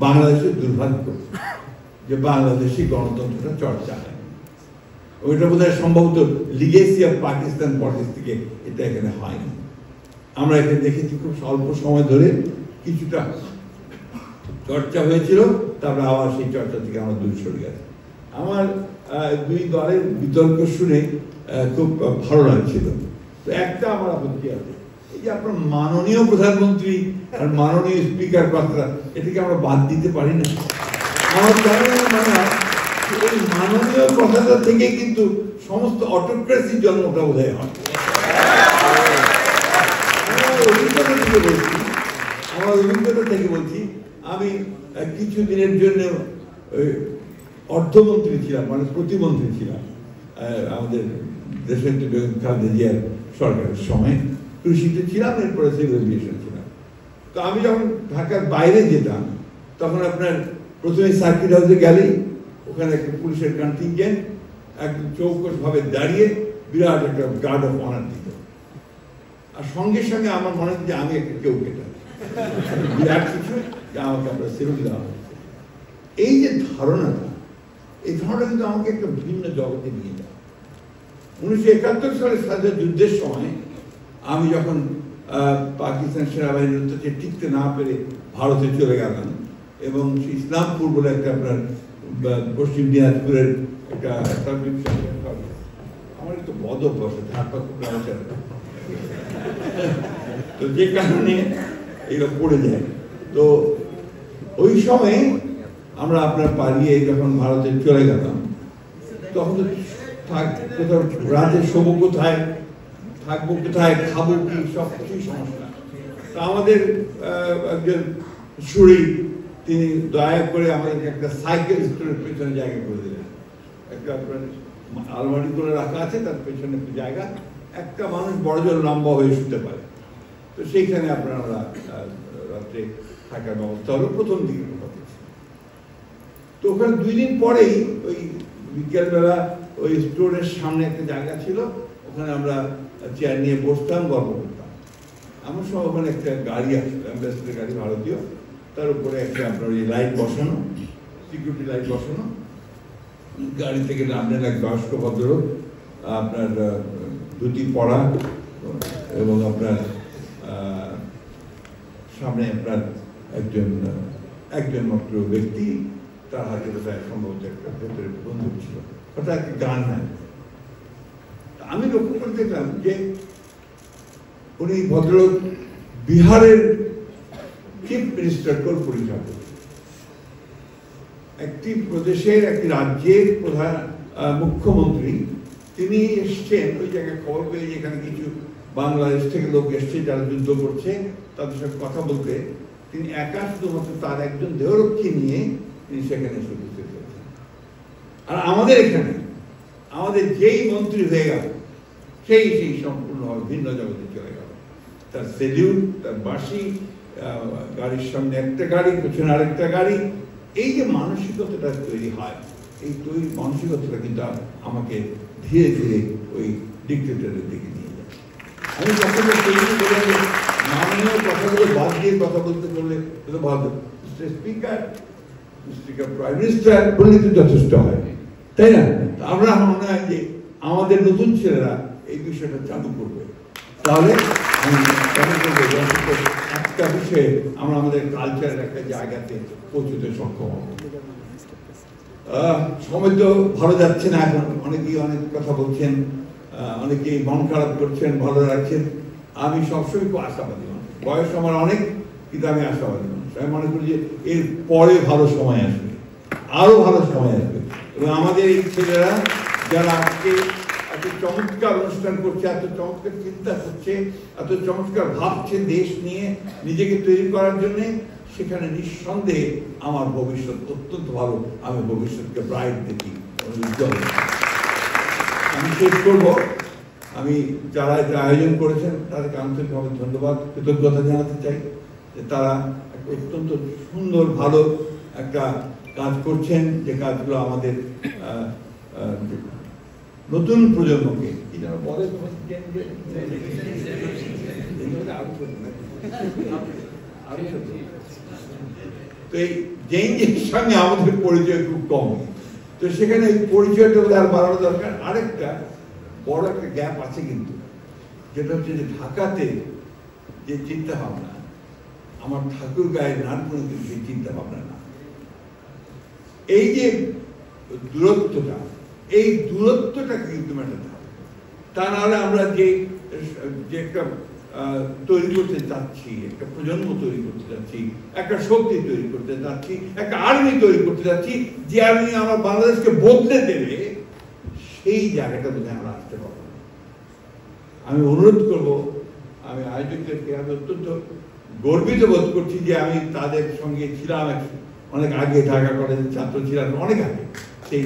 বাংলাদেশের দুর্ভাগ্য যে বাংলাদেশি গণতন্ত্রটা চর্চা হয়। ওইটা বোধহয় সম্ভবত লিগেসি অফ পাকিস্তান পলিটিক্স থেকে এটা এখানে হয়নি। আমরা এখানে দেখেছি খুব স্বল্প সময় ধরে কিছুটা চর্চা হয়েছিল, তারপরে আবার সেই চর্চা থেকে আমরা দূর সরে গেছি। আমার দুই দলের বিতর্ক শুনে খুব ভালো লাগছিল। তো একটা আমার আপত্তি আছে, এই যে আপনার মাননীয় প্রধানমন্ত্রী আর মাননীয় স্পিকার কথা, এটাকে আমরা বাদ দিতে পারি না। আমার মনে হয় এই মাননীয় কথাটা থেকে কিন্তু সমস্ত অটোক্রেসির জন্মটা বোধহয় হয়। আমার অভিজ্ঞতা থেকে বলছি, আমি কিছু দিনের জন্য অর্থমন্ত্রী ছিলাম, মানে প্রতিমন্ত্রী ছিলাম আমাদের দেশের খালেদা জিয়ার সরকারের সময়। কৃষিতে ছিলাম, এরপরে সিভিল এভিয়েশন ছিলাম। তো আমি যখন ঢাকার বাইরে যেতাম তখন আপনার প্রথমে সার্কিট হাউসে গেলেই ওখানে একটা পুলিশের কন্টিনজেন্ট একদম চৌকস ভাবে দাঁড়িয়ে বিরাট একটা গার্ড অফ অনার দিত। আর সঙ্গে সঙ্গে আমার মনে হচ্ছে আমি একটা কেউ কেটা বিরাট কিছু যে আমাকে আমরা সেলুট দেওয়া হচ্ছে। এই যে ধারণাটা, এই ধারণাটা কিন্তু আমাকে একটা ভিন্ন জগতে নিয়ে যায়। 1971 সালের স্বাধীনতা যুদ্ধের সময় আমি যখন পাকিস্তান সেনাবাহিনীর উত্তরে টিকতে না পেরে ভারতে চলে গেলাম, এবং ইসলামপুর বলে একটা আপনার পশ্চিম দিনাজপুরের একটা আমার একটু বদ অভ্যাস তো যে কারণে এগুলো পড়ে যায়। তো ওই সময় আমরা আপনার পালিয়ে যখন ভারতে চলে গেলাম, তখন তো কোথাও রাতে শোবো কোথায়, থাকবো কোথায়, খাবো কি, সব কিছুই সমস্যা। তা আমাদের একজন সুরি তিনি দয়া করে আমাদেরকে একটা সাইকেল স্টোরের পেছনে জায়গা করে দিলেন। একটা আপনার আলমারি করে রাখা আছে, তার পেছনে একটু জায়গা, একটা মানুষ বড় জোর লম্বা হয়ে শুতে পারে। তো সেইখানে আপনারা রাত্রে থাকার ব্যবস্থা হলো প্রথম দিকে। তো ওখানে 2 দিন পরেই ওই বিকেলবেলা ওই স্টোরের সামনে একটা জায়গা ছিল, ওখানে আমরা চেয়ার নিয়ে বসতাম, গল্প করতাম। আমার সব ওখানে একটা গাড়ি আসলো, অ্যাম্বাসেডার গাড়ি ভারতীয়, তার উপরে একটা আপনার ওই লাইট বসানো, সিকিউরিটি লাইট বসানো। গাড়ি থেকে নামলেন এক বয়স্ক ভদ্রলোক, আপনার ধুতি পরা, এবং আপনার সামনে আপনার একজন মাত্র ব্যক্তি, তার হাতে বোধহয় সম্ভবত একটা ভেতরে বন্দুক ছিল, ওটা একটা গান হয়। আমি লক্ষ্য করে দেখলাম যে উনি ভদ্রলোক বিহারের চিফ মিনিস্টার পরিচয়, একটি প্রদেশের, একটি রাজ্যের প্রধান মুখ্যমন্ত্রী। তিনি এসছেন ওই জায়গায় খবর পেয়ে, যেখানে কিছু বাংলাদেশ থেকে লোক এসছে যারা যুদ্ধ করছে, তাদের সাথে কথা বলতে। তিনি একা শুধুমাত্র তার একজন দেহরক্ষী নিয়ে তিনি সেখানে এসে উপস্থিত হয়েছেন। আর আমাদের এখানে আমাদের যেই মন্ত্রী হয়ে গেল, সেই সম্পূর্ণভাবে ভিন্ন জগতে চলে গেল। তার সেলিউট, তার বাঁশি, গাড়ির সামনে একটা গাড়ি, পেছনে আরেকটা গাড়ি। এই যে মানসিকতাটা তৈরি হয়, এই মানসিকতাটা কিন্তু আমাকে ধীরে ধীরে ওই ডিক্টেটরের দিকে নিয়ে যায়। আমি যখন মাননীয় কথাগুলো বাদ দিয়ে কথা বলতে বললে ভালো, স্পিকার, প্রাইম মিনিস্টার বললে তো যথেষ্ট হয়, তাই না? আমরা মনে হয় যে আমাদের নতুন ছেলেরা এই বিষয়টা চালু করবে, তাহলে আমি একটা বিষয়ে আমরা আমাদের কালচারের একটা জায়গাতে পৌঁছতে সক্ষম হব। সময় তো ভালো যাচ্ছে না, এখন অনেকেই অনেক কথা বলছেন, অনেকেই মন খারাপ করছেন, ভালো রাখছেন। আমি সবসময় খুব আশাবাদী মানুষ, বয়স আমার অনেক, কিন্তু আমি আশাবাদী মানুষ। আমি মনে করি যে এর পরে ভালো সময় আসবে, আরো ভালো সময় আসবে, এবং আমাদের এই ছেলেরা যারা আজকে এত চমৎকার অনুষ্ঠান করছে, এত চমৎকার চিন্তা করছে, এত চমৎকার ভাবছে দেশ নিয়ে নিজেকে তৈরি করার জন্য, সেখানে নিঃসন্দেহে আমার ভবিষ্যৎ অত্যন্ত ভালো। আমি ভবিষ্যৎকে ব্রাইট দেখি, উজ্জ্বল। আমি শেষ করব, আমি যারা এটা আয়োজন করেছেন তাদেরকে আন্তরিকভাবে ধন্যবাদ, কৃতজ্ঞতা জানাতে চাই যে তারা অত্যন্ত সুন্দর ভালো একটা কাজ করছেন, যে কাজগুলো আমাদের নতুন প্রজন্মকে তো এই ডেঞ্জের সঙ্গে আমাদের পরিচয় খুব কম। তো সেখানে পরিচয়টা আর বাড়ানো দরকার। আরেকটা বড় একটা গ্যাপ আছে কিন্তু, যেটা হচ্ছে যে ঢাকাতে যে চিন্তা ভাবনা, আমার ঠাকুর গায়ের নানপুরে কিন্তু সেই চিন্তা ভাবনা না। এই যে দূরত্বটা, এই দূরত্বটাকে কিন্তু মেটাতে হবে। তা নাহলে আমরা যে একটা তৈরি করতে চাচ্ছি, একটা প্রজন্ম তৈরি করতে চাচ্ছি, একটা শক্তি তৈরি করতে চাচ্ছি, একটা আর্মি তৈরি করতে চাচ্ছি, যে আর্মি আমার বাংলাদেশকে বদলে দেবে, সেই জায়গাটা বোধহয় আমরা আসতে পারবো না। আমি অনুরোধ করবো, আমি আয়োজকদেরকে আমি অত্যন্ত গর্বিত বোধ করছি যে আমি তাদের সঙ্গে ছিলাম অনেক আগে, ঢাকা কলেজের ছাত্র ছিলাম অনেক আগে, সেই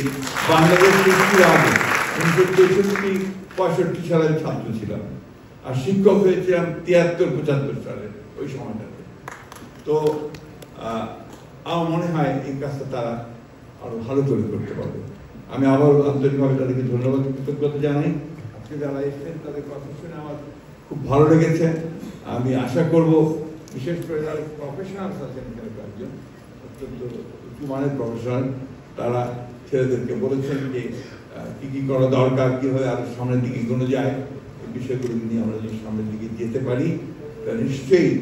বাংলাদেশ সৃষ্টির আগে 1963-65 সালের ছাত্র ছিলাম, আর শিক্ষক হয়েছিলাম 73-75 সালে, ওই সময়টাতে। তো আমার মনে হয় এই কাজটা তারা আরো ভালো করে করতে পারবে। আমি আবার আন্তরিকভাবে তাদেরকে ধন্যবাদ, কৃতজ্ঞতা জানাই। আজকে যারা এসেছেন তাদের কথা শুনে আমার খুব ভালো লেগেছে। আমি আশা করব, বিশেষ করে যারা প্রফেশনালস আছেন, এখানে কয়েকজন অত্যন্ত উচ্চমানের প্রফেশনাল, তারা ছেলেদেরকে বলেছেন যে কি কি করা দরকার, কিভাবে আরো সামনের দিকে এগোনো যায়, এই বিষয়গুলো নিয়ে আমরা যদি সামনের দিকে যেতে পারি তাহলে নিশ্চয়ই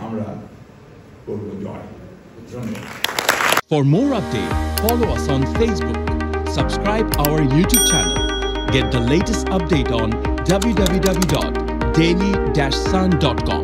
আমরা করবো জয়। ধন্যবাদ। For more updates, follow us on Facebook, subscribe our YouTube channel, get the latest update on www.daily-sun.com.